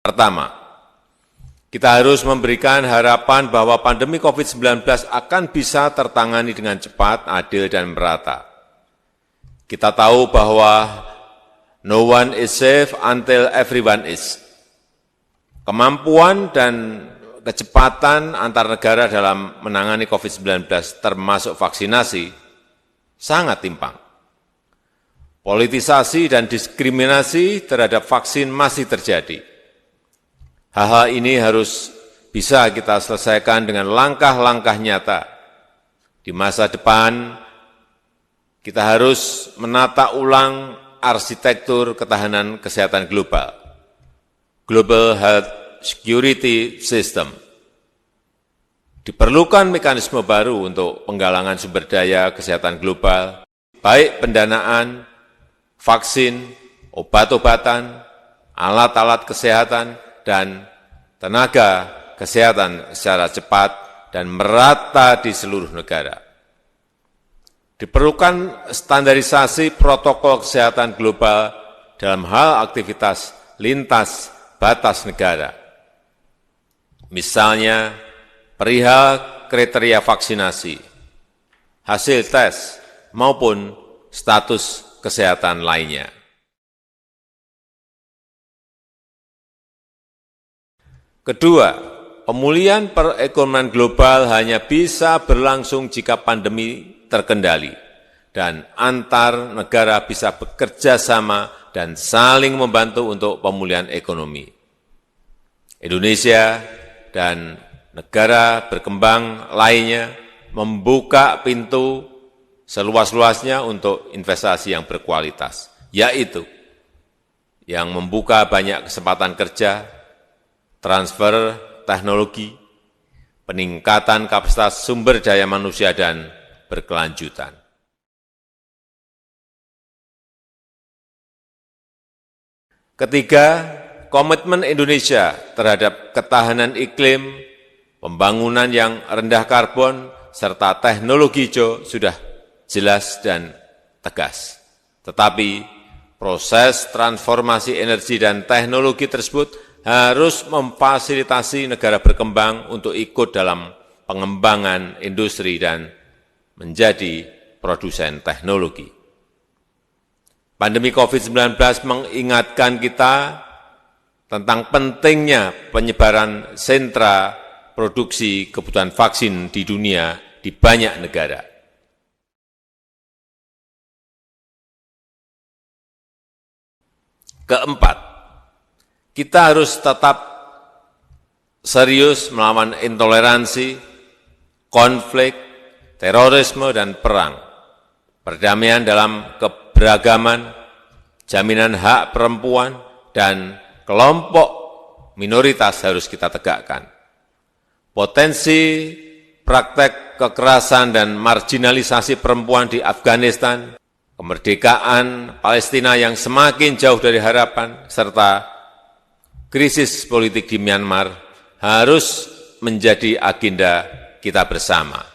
Pertama, kita harus memberikan harapan bahwa pandemi COVID-19 akan bisa tertangani dengan cepat, adil, dan merata. Kita tahu bahwa no one is safe until everyone is. Kemampuan dan kecepatan antar negara dalam menangani COVID-19 termasuk vaksinasi sangat timpang. Politisasi dan diskriminasi terhadap vaksin masih terjadi. Hal-hal ini harus bisa kita selesaikan dengan langkah-langkah nyata. Di masa depan, kita harus menata ulang arsitektur ketahanan kesehatan global, Global Health Security System. Diperlukan mekanisme baru untuk penggalangan sumber daya kesehatan global, baik pendanaan, vaksin, obat-obatan, alat-alat kesehatan, dan tenaga kesehatan secara cepat dan merata di seluruh negara. Diperlukan standarisasi protokol kesehatan global dalam hal aktivitas lintas batas negara. Misalnya, perihal kriteria vaksinasi, hasil tes, maupun status kesehatan lainnya. Kedua, pemulihan perekonomian global hanya bisa berlangsung jika pandemi terkendali dan antar negara bisa bekerja sama dan saling membantu untuk pemulihan ekonomi. Indonesia dan negara berkembang lainnya membuka pintu seluas-luasnya untuk investasi yang berkualitas, yaitu yang membuka banyak kesempatan kerja, transfer teknologi, peningkatan kapasitas sumber daya manusia, dan berkelanjutan. Ketiga, komitmen Indonesia terhadap ketahanan iklim, pembangunan yang rendah karbon, serta teknologi hijau sudah jelas dan tegas. Tetapi proses transformasi energi dan teknologi tersebut harus memfasilitasi negara berkembang untuk ikut dalam pengembangan industri dan menjadi produsen teknologi. Pandemi COVID-19 mengingatkan kita tentang pentingnya penyebaran sentra produksi kebutuhan vaksin di dunia di banyak negara. Keempat, kita harus tetap serius melawan intoleransi, konflik, terorisme, dan perang. Perdamaian dalam keberagaman, jaminan hak perempuan, dan kelompok minoritas harus kita tegakkan. Potensi praktek kekerasan dan marginalisasi perempuan di Afghanistan, kemerdekaan Palestina yang semakin jauh dari harapan, serta krisis politik di Myanmar harus menjadi agenda kita bersama.